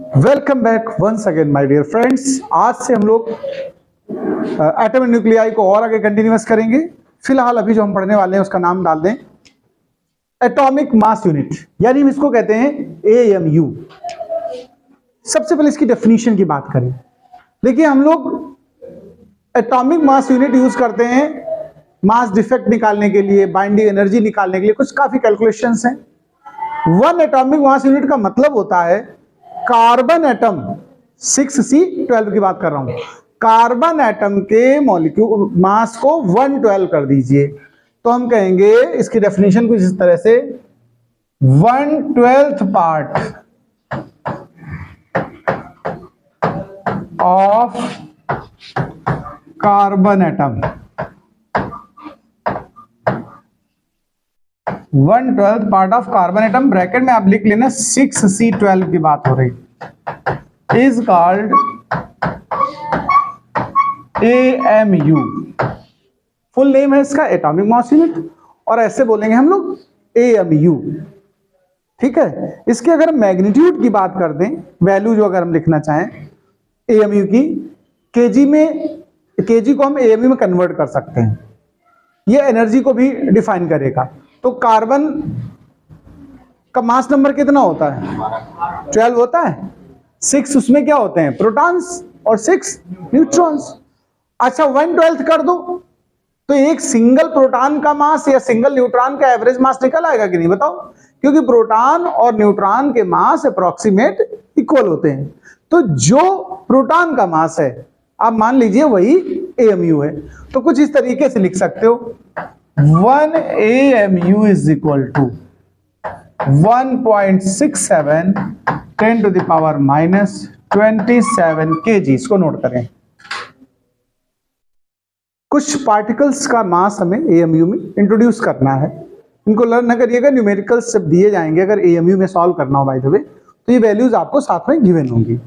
Welcome back once again my dear friends. आज से हम लोग एटम एंड न्यूक्लियाई को और आगे कंटिन्यूअस करेंगे। फिलहाल अभी जो हम पढ़ने वाले हैं उसका नाम डाल दें एटॉमिक मास यूनिट, यानी हम इसको कहते हैं AMU। सबसे पहले इसकी डेफिनेशन की बात करें। देखिए, हम लोग एटॉमिक मास यूनिट यूज करते हैं मास डिफेक्ट निकालने के लिए, बाइंडिंग एनर्जी निकालने के लिए, कुछ काफी कैलकुलेशंस हैं। 1 एटॉमिक मास यूनिट का मतलब होता है कार्बन एटम, 6C12 की बात कर रहा हूं, कार्बन एटम के मॉलिक्यूल मास को 112 कर दीजिए तो हम कहेंगे इसकी डेफिनेशन कुछ इस तरह से 1/12 part of carbon atom, 1/12 part of carbon atom, bracket में आप लिख लेना 6C12 की बात हो रही, is called AMU। Full name है इसका एटॉमिक मास यूनिट, और ऐसे बोलेंगे हम लोग AMU। ठीक है, इसके अगर मैग्नीट्यूड की बात कर दें, वैल्यू जो अगर हम लिखना चाहें AMU की, केजी को हम AMU में कन्वर्ट कर सकते हैं। ये एनर्जी को भी डिफाइन करेगा। तो कार्बन का मास नंबर कितना होता है? 12 होता है। 6 उसमें क्या होते हैं? प्रोटॉन्स, और 6 न्यूट्रॉन्स। अच्छा, 1/12 कर दो तो एक सिंगल प्रोटॉन का मास या सिंगल न्यूट्रॉन का एवरेज मास निकल आएगा कि नहीं, बताओ? क्योंकि प्रोटॉन और न्यूट्रॉन के मास अप्रोक्सीमेट इक्वल होते हैं। तो जो प्रोटॉन का मास है आप मान लीजिए वही AMU है। तो कुछ इस तरीके से लिख सकते हो 1 AMU is equal to 1.67 10⁻⁻27 kg। इसको नोट करें। कुछ पार्टिकल्स का मास हमें AMU में इंट्रोड्यूस करना है। इनको लर्न न करिएगा, न्यूमेरिकल्स जब दिए जाएंगे अगर AMU में सॉल्व करना हो बाय द वे, तो ये वैल्यूज आपको साथ में गिवन होंगी।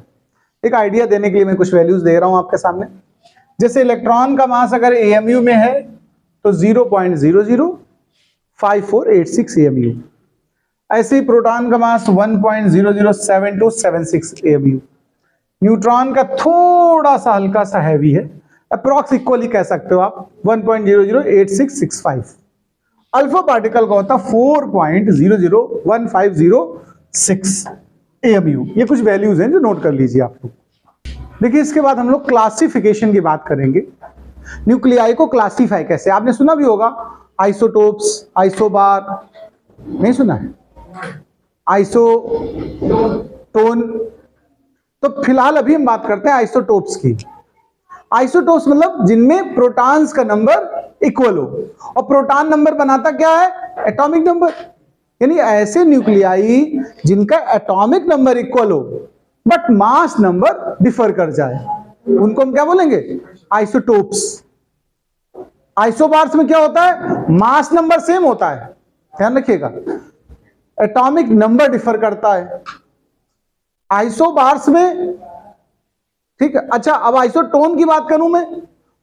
एक आइडिया देने के लिए मैं कुछ वैल्यूज दे रहा हूं आपके सामने। जैसे इलेक्ट्रॉन का मास अगर AMU में है तो 0.005486 AMU। ऐसे ही प्रोटॉन का मास 1.007276 AMU। न्यूट्रॉन का थोड़ा सा हल्का सा हैवी है, अप्रॉक्स इक्वली कह सकते हो आप, 1.008665। अल्फा पार्टिकल का होता 4.001506 AMU। ये कुछ वैल्यूज हैं जो नोट कर लीजिए आप लोग। देखिए, इसके बाद हम लोग क्लासिफिकेशन की बात करेंगे। न्यूक्लियाई को क्लासिफाई कैसे, आपने सुना भी होगा, आइसोटोप्स, आइसोबार, नहीं सुना है? आइसोटोन। तो फिलहाल अभी हम बात करते हैं आइसोटोप्स की। आइसोटोप्स मतलब जिनमें प्रोटॉन्स का नंबर इक्वल हो, और प्रोटॉन नंबर बनाता क्या है? Atomic number. यानी ऐसे न्यूक्लियाई जिनका एटॉमिक नंबर इक्वल हो बट मास नंबर डिफर कर जाए, उनको हम क्या बोलेंगे? आइसोटोप्स। आइसोबार्स में क्या होता है? मास नंबर सेम होता है, ध्यान रखिएगा, एटॉमिक नंबर डिफर करता है आइसोबार्स में। ठीक है। अच्छा, अब आइसोटोन की बात करूं मैं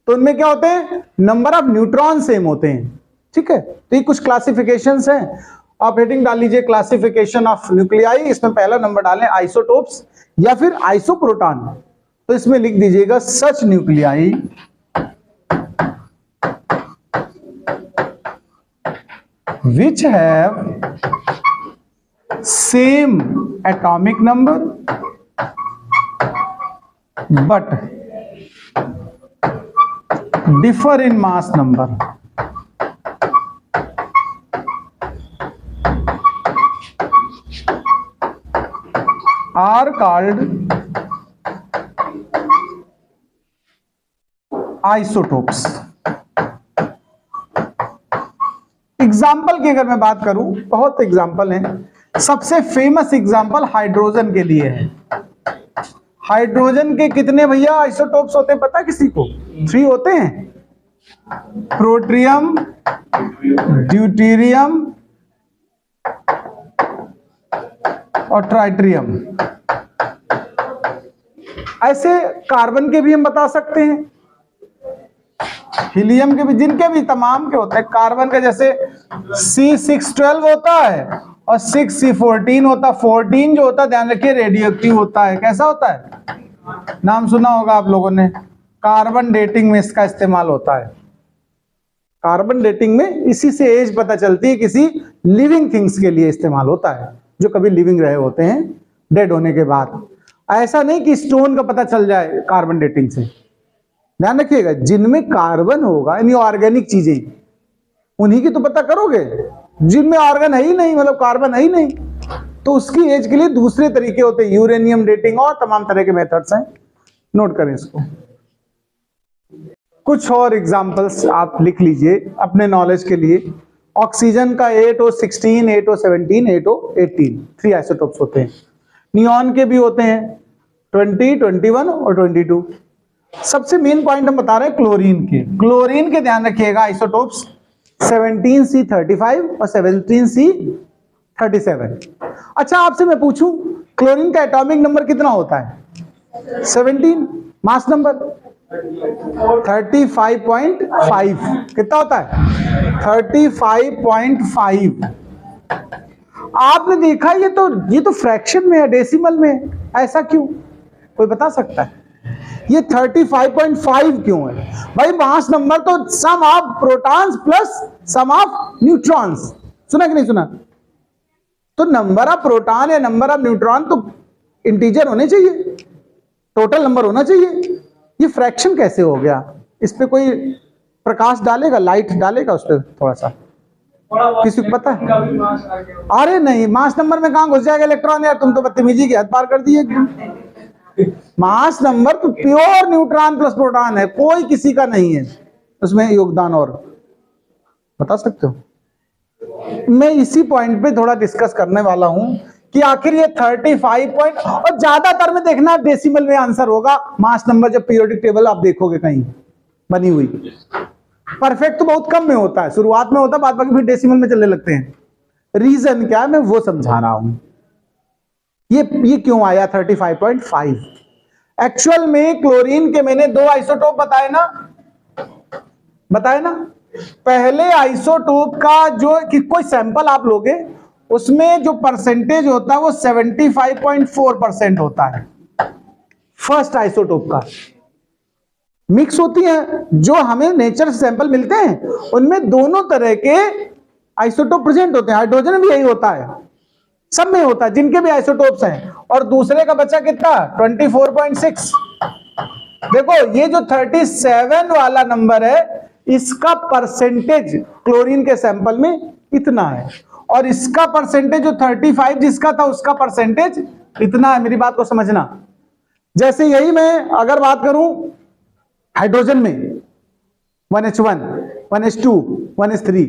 तो उनमें क्या होते हैं? नंबर ऑफ न्यूट्रॉन सेम होते हैं। ठीक है, तो ये कुछ क्लासिफिकेशंस हैं। आप हेडिंग डाल लीजिए क्लासिफिकेशन ऑफ न्यूक्लियाई, इसमें पहला नंबर डालें आइसोटोप्स या फिर आइसोप्रोटॉन। तो इसमें लिख दीजिएगा सच nuclei which have same atomic number but differ in mass number are called isotopes। Example की अगर मैं बात करूं, बहुत एग्जाम्पल हैं। सबसे फेमस एग्जाम्पल हाइड्रोजन के लिए है। हाइड्रोजन के कितने भैया आइसोटोप्स होते हैं पता किसी को? 3 होते हैं, प्रोट्रियम, ड्यूटेरियम और ट्राइट्रियम। ऐसे कार्बन के भी हम बता सकते हैं, हीलियम के भी, जिनके भी तमाम के होते हैं। कार्बन का जैसे C612 होता है और 6C14 होता। 14 जो होता है ध्यान रखिए रेडियो एक्टिव होता है। कैसा होता है? नाम सुना होगा आप लोगों ने, कार्बन डेटिंग में इसका इस्तेमाल होता है। कार्बन डेटिंग में इसी से एज पता चलती है, किसी लिविंग थिंग्स के लिए इस्तेमाल होता है जो कभी लिविंग रहे होते हैं डेड होने के बाद। ऐसा नहीं कि स्टोन का पता चल जाए कार्बन डेटिंग से। ध्यान रखिएगा, जिनमें कार्बन होगा यानी ऑर्गेनिक चीजें, उन्हीं की तो पता करोगे। जिनमें ऑर्गन है ही नहीं, मतलब कार्बन है ही नहीं, तो उसकी एज के लिए दूसरे तरीके होते हैं, यूरेनियम डेटिंग और तमाम तरह के मेथड्स हैं। नोट करें इसको। कुछ और एग्जांपल्स आप लिख लीजिए अपने नॉलेज के लिए। ऑक्सीजन का 8O16, 8O17, 8O18 3 आइसोटोप्स होते हैं। नियॉन के भी होते हैं 20, 21 और 22। सबसे मेन पॉइंट हम बता रहे हैं क्लोरीन के। क्लोरीन के ध्यान रखिएगा आइसोटोप्स 17C35 और 17C37। अच्छा आपसे मैं पूछूं, क्लोरीन का एटॉमिक नंबर कितना होता है? 17। Mass number 35.5। कितना होता है? 35.5। आपने देखा ये तो फ्रैक्शन में है, डेसिमल में है। ऐसा क्यों? कोई बता सकता है? ये 35.5 क्यों है? भाई मास नंबर तो sum of protons plus sum of neutrons. सुना कि नहीं सुना? तो नंबर ऑफ प्रोटॉन या नंबर ऑफ न्यूट्रॉन तो इंटीजर होने चाहिए, टोटल नंबर होना चाहिए। ये फ्रैक्शन कैसे हो गया? इस पे कोई प्रकाश डालेगा, लाइट डालेगा उस पर थोड़ा सा? किसी को पता है? अरे नहीं, मास नंबर में कहां घुस जाएगा इलेक्ट्रॉन यार, तुम तो बदतमीजी की हद पार कर दिए एकदम। मास नंबर तो प्योर न्यूट्रॉन प्लस प्रोटॉन है, कोई किसी का नहीं है उसमें योगदान। और बता सकते हो? मैं इसी पॉइंट पे थोड़ा डिस्कस करने वाला हूं कि आखिर ये 35 पॉइंट, और ज्यादातर में देखना डेसिमल में आंसर होगा। मास नंबर जब पीरियोडिक टेबल आप देखोगे कहीं बनी हुई, परफेक्ट तो बहुत कम में होता है, शुरुआत में होता है, बाद बाकी फिर डेसिमल में चलने लगते हैं। रीजन क्या है मैं वो समझा रहा हूं। ये क्यों आया 35.5? एक्चुअल में क्लोरीन के मैंने 2 आइसोटोप बताए ना। पहले आइसोटोप का जो कि कोई सैंपल आप लोगे उसमें जो परसेंटेज होता है वो 75.4% होता है। फर्स्ट आइसोटोप का मिक्स होती है, जो हमें नेचर से सैंपल मिलते हैं उनमें दोनों तरह के आइसोटोप प्रेजेंट होते हैं। हाइड्रोजन भी यही होता है, सब में होता है जिनके भी आइसोटोप्स हैं। और दूसरे का बचा कितना? 24.6। देखो ये जो 37 वाला नंबर है इसका परसेंटेज क्लोरीन के सैंपल में इतना है, और इसका परसेंटेज जो 35 जिसका था उसका परसेंटेज इतना है। मेरी बात को समझना। जैसे यही मैं अगर बात करूं हाइड्रोजन में 1H1, 1H2, 1H3,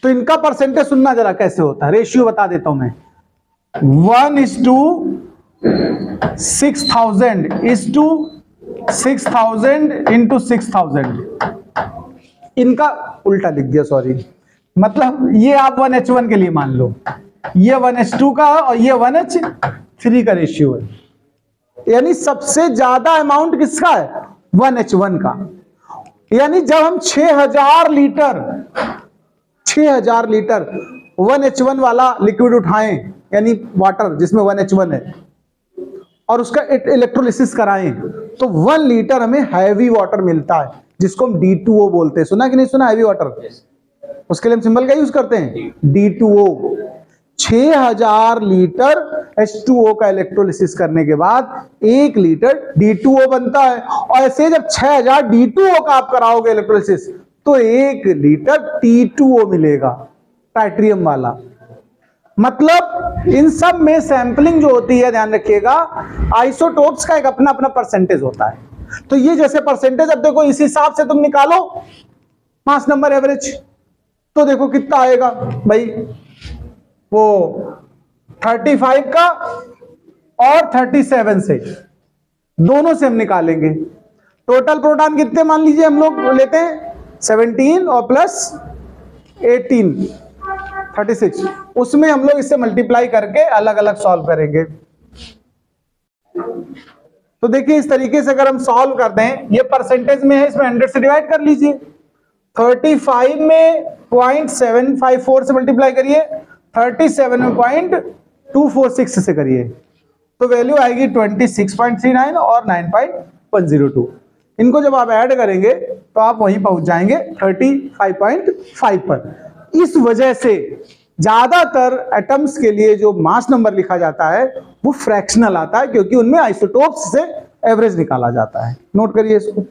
तो इनका परसेंटेज सुनना जरा कैसे होता है। रेशियो बता देता हूं मैं, 1:6000 is to 6000 into 6000। इनका उल्टा लिख दिया, सॉरी। मतलब ये आप 1H1 के लिए मान लो, ये 1H2 का और ये 1H3 का रेशियो है। यानी सबसे ज्यादा अमाउंट किसका है? 1H1 का। यानी जब हम 6000 लीटर 1H1 वाला लिक्विड उठाएं, यानी वाटर जिसमें 1H1 है, और उसका इलेक्ट्रोलिसिस कराएं, तो 1 लीटर हमें हैवी वाटर मिलता है जिसको हम D2O बोलते हैं। सुना कि नहीं सुना? हैवी वाटर, उसके लिए हम सिंबल का यूज करते हैं D2O। 6000 लीटर H2O का इलेक्ट्रोलिसिस करने के बाद 1 लीटर D2O बनता है। और ऐसे जब 6000 D2O का आप कराओगे इलेक्ट्रोलिसिस तो 1 लीटर T2O मिलेगा, टाइट्रियम वाला। मतलब इन सब में सैंपलिंग जो होती है, ध्यान रखिएगा, आइसोटोप्स का एक अपना अपना परसेंटेज होता है। तो ये जैसे परसेंटेज, अब देखो इस हिसाब से तुम निकालो मास नंबर एवरेज, तो देखो कितना आएगा भाई। वो 35 का और 37 से, दोनों से हम निकालेंगे। टोटल प्रोटॉन कितने मान लीजिए हम लोग लेते हैं? 17 और प्लस 18 36। उसमें हम लोग इससे मल्टीप्लाई करके अलग अलग सॉल्व करेंगे। तो देखिए इस तरीके से अगर हम सॉल्व कर दें, ये परसेंटेज में है, इसमें 100 से डिवाइड कर लीजिए। 35 में 0.754 से मल्टीप्लाई करिए, 37.246 से करिए तो वैल्यू आएगी 26.39 और 9.102। इनको जब आप ऐड करेंगे तो आप वहीं पहुंच जाएंगे 35.5 पर। इस वजह से ज्यादातर एटम्स के लिए जो मास नंबर लिखा जाता है वो फ्रैक्शनल आता है, क्योंकि उनमें आइसोटोप्स से एवरेज निकाला जाता है। नोट करिए इसको।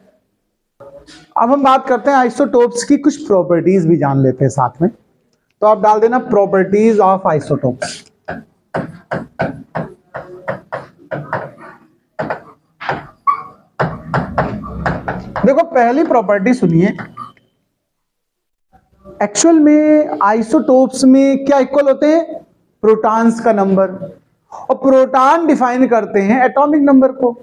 अब हम बात करते हैं आइसोटोप्स की कुछ प्रॉपर्टीज भी जान लेते हैं साथ में। तो आप डाल देना प्रॉपर्टीज ऑफ आइसोटोप्स। देखो पहली प्रॉपर्टी सुनिए। एक्चुअल में आइसोटोप्स में क्या इक्वल होते हैं? प्रोटॉन्स का नंबर, और प्रोटॉन डिफाइन करते हैं एटॉमिक नंबर को,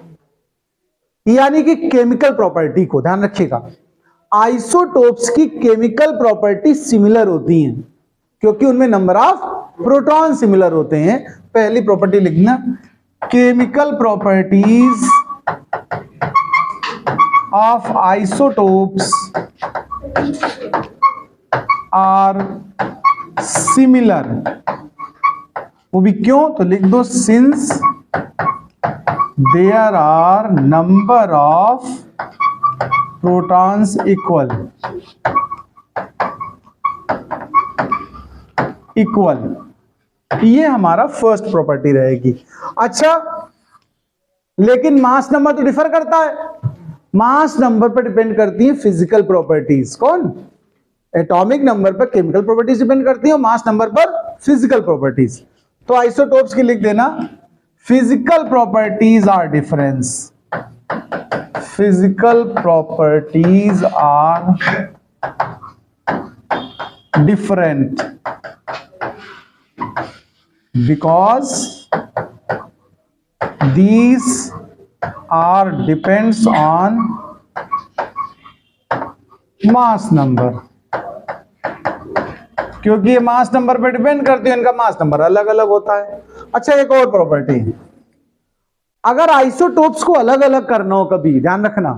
यानी कि केमिकल प्रॉपर्टी को। ध्यान रखिएगा, आइसोटोप्स की केमिकल प्रॉपर्टी सिमिलर होती हैं क्योंकि उनमें नंबर ऑफ प्रोटॉन सिमिलर होते हैं। पहली प्रॉपर्टी लिखना, chemical properties of isotopes are similar। वो भी क्यों? तो लिख दो since there are number of protons equal। ये हमारा फर्स्ट प्रॉपर्टी रहेगी। अच्छा, लेकिन मास नंबर तो डिफर करता है। मास नंबर पर डिपेंड करती है फिजिकल प्रॉपर्टीज। कौन? एटॉमिक नंबर पर केमिकल प्रॉपर्टीज डिपेंड करती है और मास नंबर पर फिजिकल प्रॉपर्टीज। तो आइसोटोप्स की लिख देना, physical properties are difference. Physical properties are different because these are depends on mass number। क्योंकि ये मास नंबर पे डिपेंड करती है, इनका मास नंबर अलग अलग होता है। अच्छा, एक और प्रॉपर्टी, अगर आइसोटोप्स को अलग अलग करना हो कभी, ध्यान रखना,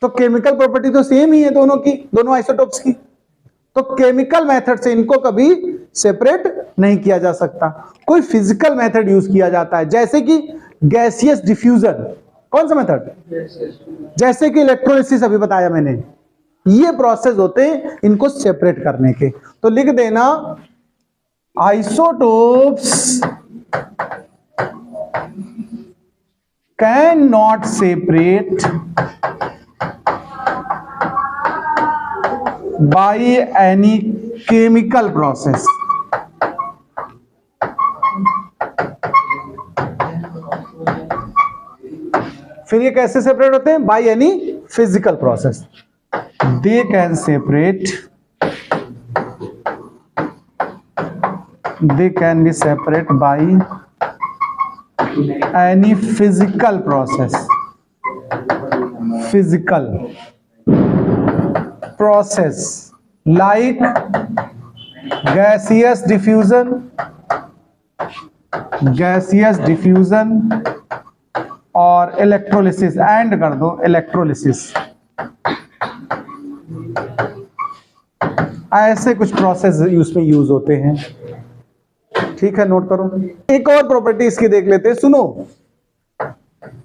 तो केमिकल प्रॉपर्टी तो सेम ही है दोनों की, दोनों आइसोटोप्स की। तो केमिकल मेथड से इनको कभी सेपरेट नहीं किया जा सकता, कोई फिजिकल मेथड यूज किया जाता है, जैसे कि गैसियस डिफ्यूजन। कौन सा मेथड? जैसे कि इलेक्ट्रोलिसिस अभी बताया मैंने। ये प्रोसेस होते हैं इनको सेपरेट करने के। तो लिख देना, isotopes can not separate by any chemical process. फिर ये कैसे सेपरेट होते हैं? By any physical process. They can separate, they can be separate by any physical process. Physical process like gaseous diffusion और इलेक्ट्रोलिसिस। एंड कर दो electrolysis. ऐसे कुछ प्रोसेस उसमें यूज होते हैं। ठीक है, नोट करो। एक और प्रॉपर्टी इसकी देख लेते हैं, सुनो।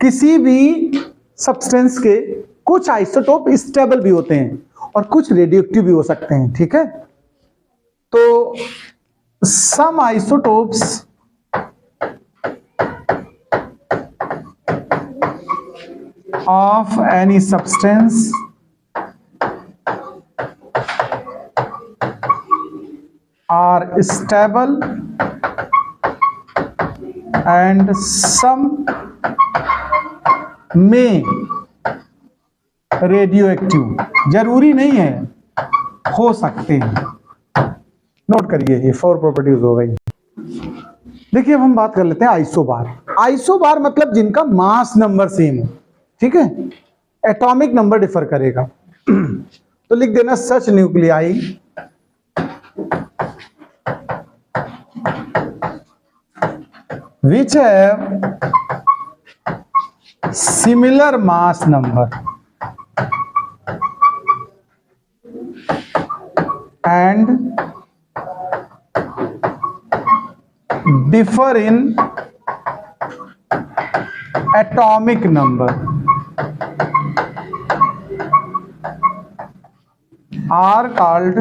किसी भी सब्सटेंस के कुछ आइसोटोप स्टेबल भी होते हैं और कुछ रेडियोएक्टिव भी हो सकते हैं। ठीक है, तो सम isotopes of any substance are stable and some may radioactive। जरूरी नहीं है, हो सकते हैं। नोट करिए, ये 4 प्रॉपर्टीज हो गई। देखिए, अब हम बात कर लेते हैं आइसोबार। आइसोबार मतलब जिनका मास नंबर सेम है। ठीक है, एटॉमिक नंबर डिफर करेगा। तो लिख देना, सच nuclei which have similar mass number and differ in atomic number are called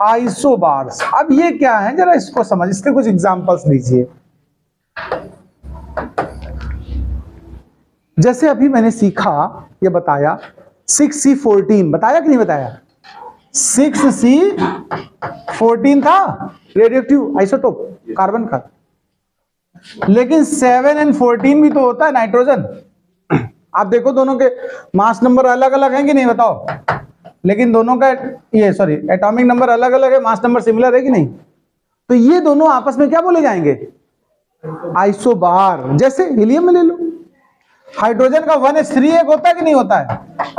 isobars. अब ये क्या है, जरा इसको समझ, इसके कुछ एग्जांपल्स लीजिए। जैसे अभी मैंने सीखा, ये बताया 6C14, बताया कि नहीं बताया? 6C14 था रेडियोएक्टिव आइसोटोप कार्बन का, लेकिन 7 और 14 भी तो होता है नाइट्रोजन। आप देखो दोनों के मास नंबर अलग अलग हैं कि नहीं, बताओ? लेकिन दोनों का ये सॉरी एटॉमिक नंबर अलग अलग है, मास नंबर सिमिलर है कि नहीं? तो ये दोनों आपस में क्या बोले जाएंगे? आइसोबार। जैसे हीलियम में ले लो, हाइड्रोजन का 1H3 एक होता है कि नहीं होता है?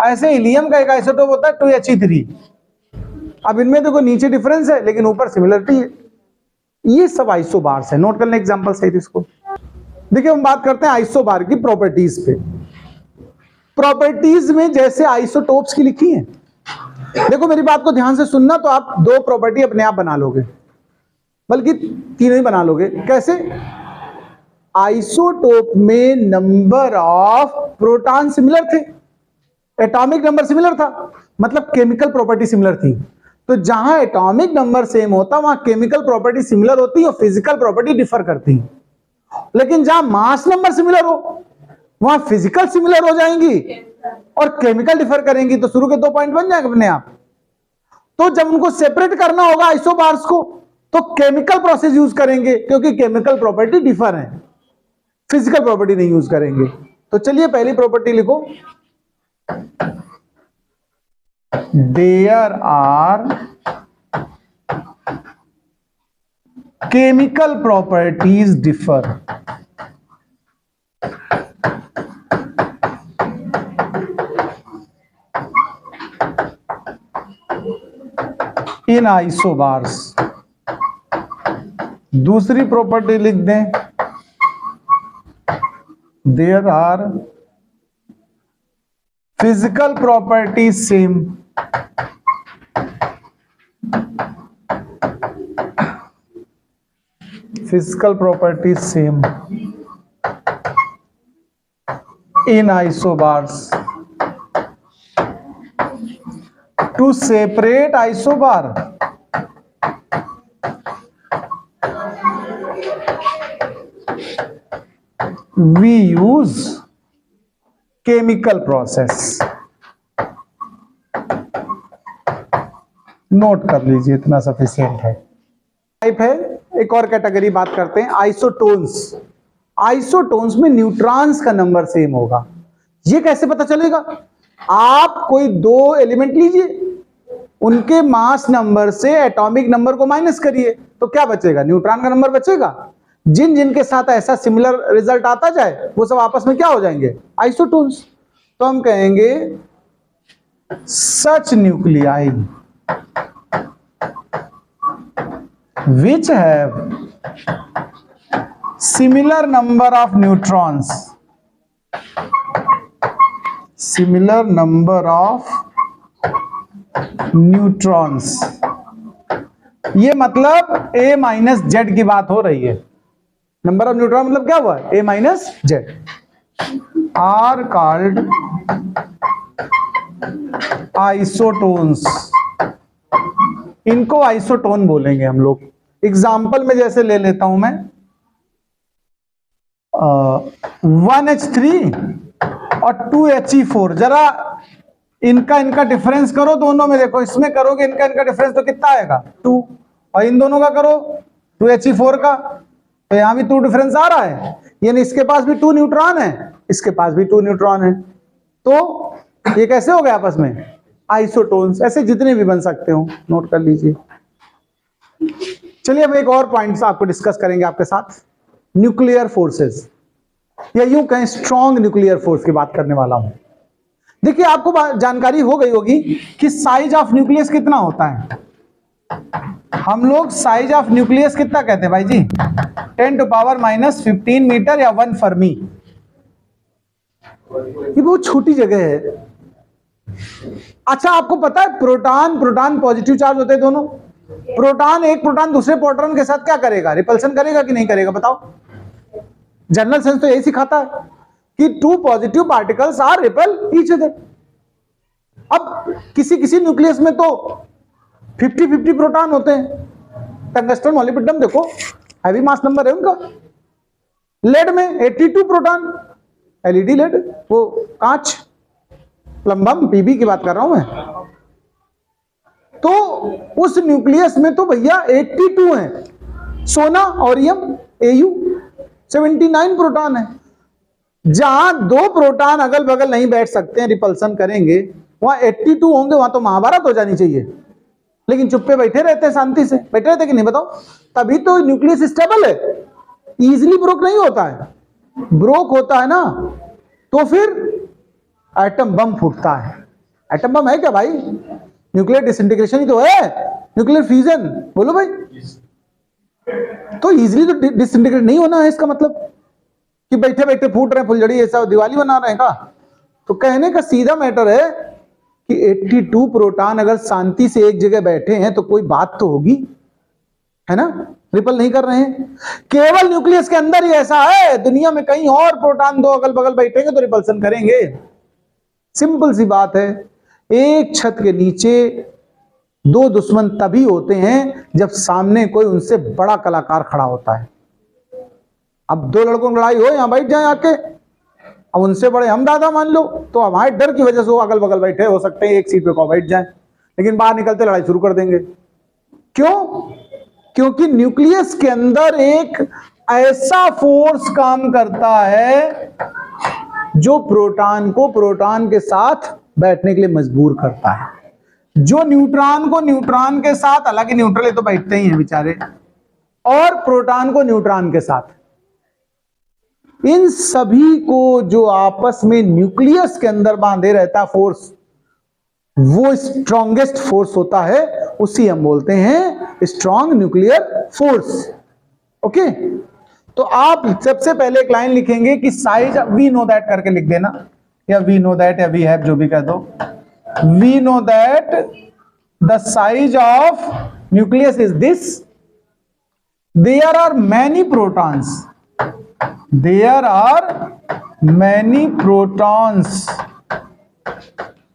ऐसे हीलियम का एक आइसोटोप होता है 2He3। अब इनमें देखो नीचे डिफरेंस है लेकिन ऊपर सिमिलरिटी है। ये सब आइसोबार्स है। नोट कर लें एग्जांपल सही इसको। देखिए हम बात करते हैं आइसोबार की प्रॉपर्टीज पे। प्रॉपर्टीज में जैसे आइसोटोप्स की लिखी है, देखो मेरी बात को ध्यान से सुनना, तो आप 2 प्रॉपर्टी अपने आप बना लोगे, बल्कि 3 ही बना लोगे। कैसे? आइसोटोप में नंबर ऑफ प्रोटॉन सिमिलर थे, एटॉमिक नंबर सिमिलर था, मतलब केमिकल प्रॉपर्टी सिमिलर थी। तो जहां एटॉमिक नंबर सेम होता वहां केमिकल प्रॉपर्टी सिमिलर होती और फिजिकल प्रॉपर्टी डिफर करती। लेकिन जहां मास नंबर सिमिलर हो वहां फिजिकल सिमिलर हो जाएंगी और केमिकल डिफर करेंगी। तो शुरू के 2 पॉइंट बन जाएंगे अपने आप। तो जब उनको सेपरेट करना होगा आइसोबार्स को, तो केमिकल प्रोसेस यूज करेंगे, क्योंकि केमिकल प्रॉपर्टी डिफर है, फिजिकल प्रॉपर्टी नहीं यूज करेंगे। तो चलिए पहली प्रॉपर्टी लिखो, there are chemical properties differ in isobars. दूसरी प्रॉपर्टी लिख दें, there are physical properties same physical properties same in isobars. To separate isobar, we use chemical process. Note कर लीजिए, इतना सफिशिएंट है। टाइप है, एक और कैटेगरी बात करते हैं, आइसोटोन्स। आइसोटोन्स में न्यूट्रॉन्स का नंबर सेम होगा। ये कैसे पता चलेगा? आप कोई 2 एलिमेंट लीजिए, उनके मास नंबर से एटॉमिक नंबर को माइनस करिए, तो क्या बचेगा? न्यूट्रॉन का नंबर बचेगा। जिन जिन के साथ ऐसा सिमिलर रिजल्ट आता जाए वो सब आपस में क्या हो जाएंगे? आइसोटोन्स। तो हम कहेंगे सच nuclei which have similar number of neutrons, similar number of neutrons, ये मतलब A माइनस जेड की बात हो रही है। नंबर ऑफ न्यूट्रॉन मतलब क्या हुआ? A minus Z. Are called isotones. इनको आइसोटोन बोलेंगे हम लोग। एग्जाम्पल में जैसे ले लेता हूं मैं 1H3 और 2He4। जरा इनका डिफरेंस करो दोनों में, देखो इसमें करोगे इनका डिफरेंस तो कितना आएगा? 2। और इन दोनों का करो 2He4 का, तो यहां भी 2 डिफरेंस आ रहा है, यानी इसके पास भी 2 न्यूट्रॉन है, इसके पास भी 2 न्यूट्रॉन है। तो ये कैसे हो गए आपस में? आइसोटोन्स। ऐसे जितने भी बन सकते हो, नोट कर लीजिए। चलिए अब एक और पॉइंट्स आपको डिस्कस करेंगे आपके साथ, न्यूक्लियर फोर्सेस, या यूं कहें स्ट्रॉन्ग न्यूक्लियर फोर्स की बात करने वाला हूं। देखिए आपको जानकारी हो गई होगी कि साइज ऑफ न्यूक्लियस कितना होता है। हम लोग साइज ऑफ न्यूक्लियस कितना कहते हैं भाई जी? 10⁻⁻15 मीटर या 1 फर्मी। ये बहुत छोटी जगह है। अच्छा आपको पता है प्रोटॉन पॉजिटिव चार्ज होते हैं दोनों, प्रोटॉन, एक प्रोटॉन दूसरे प्रोटॉन के साथ क्या करेगा? रिपल्सन करेगा कि नहीं करेगा? बताओ। जनरल सेंस तो यही सिखाता है कि two positive particles are repel each other. अब किसी किसी न्यूक्लियस में तो 50-50 प्रोटॉन होते हैं। टंगस्टन मॉलिब्डेनम देखो, हैवी मास नंबर है उनका। लेड में 82 प्रोटॉन, एलईडी लेड, वो कांच, प्लम्बम, पीबी की बात कर रहा हूं मैं। तो उस न्यूक्लियस में तो भैया 82 है। सोना, ओरियम, एयू 79 प्रोटॉन है। जहां दो प्रोटॉन अगल बगल नहीं बैठ सकते हैं, रिपल्सन करेंगे, वहां 82 होंगे, वहां तो महाभारत हो जानी चाहिए। लेकिन चुप्पे बैठे रहते हैं, शांति से बैठे रहते कि नहीं? बताओ। तभी तो न्यूक्लियस स्टेबल है, इजीली ब्रोक नहीं होता है। ब्रोक होता है ना तो फिर एटम बम फूटता है। एटम बम है क्या भाई? न्यूक्लियर डिसइंटीग्रेशन ही तो है, न्यूक्लियर फ्यूजन। बोलो भाई। तो इजीली तो डिसइंटीग्रेट नहीं होना है, इसका मतलब कि बैठे बैठे फूट रहे हैं फुलझड़ी, ऐसा दिवाली बना रहे हैं का? तो कहने का सीधा मैटर है कि 82 प्रोटॉन अगर शांति से एक जगह बैठे हैं तो कोई बात तो होगी, है ना? रिपल नहीं कर रहे हैं। केवल न्यूक्लियस के अंदर ही ऐसा है, दुनिया में कहीं और प्रोटॉन दो अगल बगल बैठेंगे तो रिपल्सन करेंगे। सिंपल सी बात है। एक छत के नीचे दो दुश्मन तभी होते हैं जब सामने कोई उनसे बड़ा कलाकार खड़ा होता है। अब दो लड़कों की लड़ाई हो, यहां बैठ जाए आके, अब उनसे बड़े हम दादा मान लो, तो हमारे डर की वजह से वो अगल बगल बैठे हो सकते हैं, एक सीट पे को बैठ जाए, लेकिन बाहर निकलते लड़ाई शुरू कर देंगे। क्यों? क्योंकि न्यूक्लियस के अंदर एक ऐसा फोर्स काम करता है जो प्रोटॉन को प्रोटॉन के साथ बैठने के लिए मजबूर करता है, जो न्यूट्रॉन को न्यूट्रॉन के साथ, हालांकि न्यूट्रल तो बैठते ही हैं बेचारे, और प्रोटॉन को न्यूट्रॉन के साथ, इन सभी को जो आपस में न्यूक्लियस के अंदर बांधे रहता है फोर्स, वो स्ट्रॉन्गेस्ट फोर्स होता है, उसी हम बोलते हैं स्ट्रॉन्ग न्यूक्लियर फोर्स। ओके, तो आप सबसे पहले एक लाइन लिखेंगे कि साइज, वी नो दैट करके लिख देना, या वी नो दैट या वी हैव, जो भी कह दो। We know that the size of nucleus is this, there are many protons, there are many protons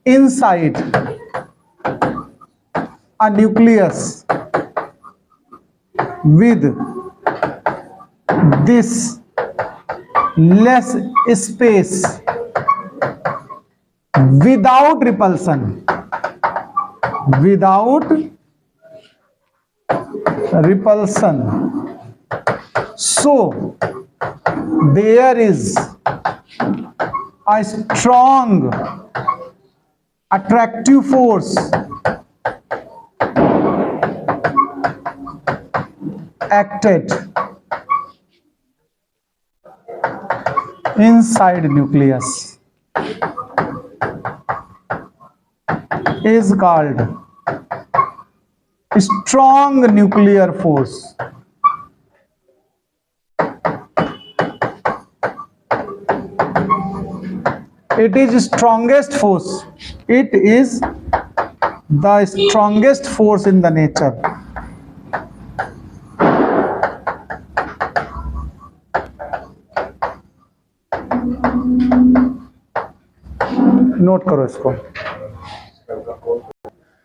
inside a nucleus with this less space without repulsion, without repulsion. So there is a strong attractive force acted inside nucleus, is called strong nuclear force. It is strongest force. It is the strongest force in the nature. Note करो इसको।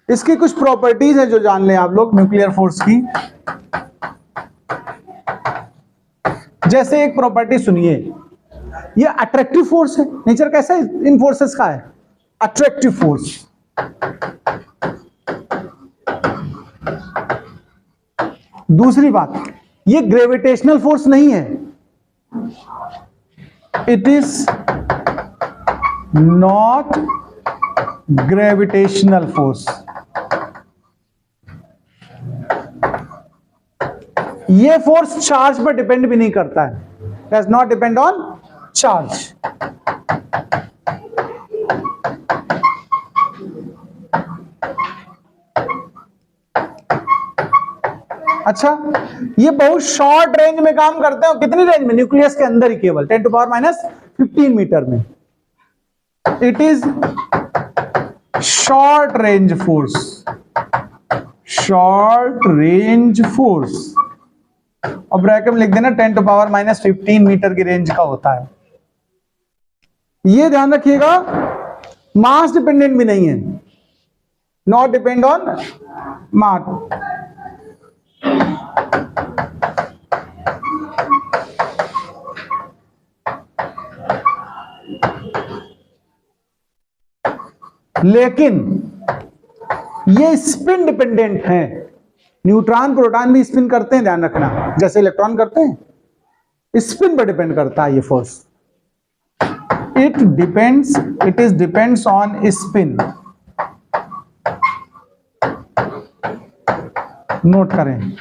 इसकी कुछ properties है जो जान लें आप लोग न्यूक्लियर फोर्स की। जैसे एक प्रॉपर्टी सुनिए, ये अट्रैक्टिव फोर्स है। नेचर कैसा है इन फोर्सेस का? है अट्रैक्टिव फोर्स। दूसरी बात, ये ग्रेविटेशनल फोर्स नहीं है, it is not gravitational force. ये फोर्स चार्ज पर डिपेंड भी नहीं करता है, does not depend on charge. अच्छा, ये बहुत शॉर्ट रेंज में काम करते हैं। कितनी रेंज में? न्यूक्लियस के अंदर ही, केवल 10⁻⁻15 मीटर में। It is short range force, short range force, और ब्रैकेट में लिख देना 10⁻⁻15 मीटर की रेंज का होता है। ये ध्यान रखिएगा, मास डिपेंडेंट भी नहीं है, नॉट डिपेंड ऑन मास। लेकिन ये स्पिन डिपेंडेंट है। न्यूट्रॉन प्रोटॉन भी स्पिन करते हैं, ध्यान रखना, जैसे इलेक्ट्रॉन करते हैं, स्पिन पर डिपेंड करता है ये force. It depends on spin. Note करें।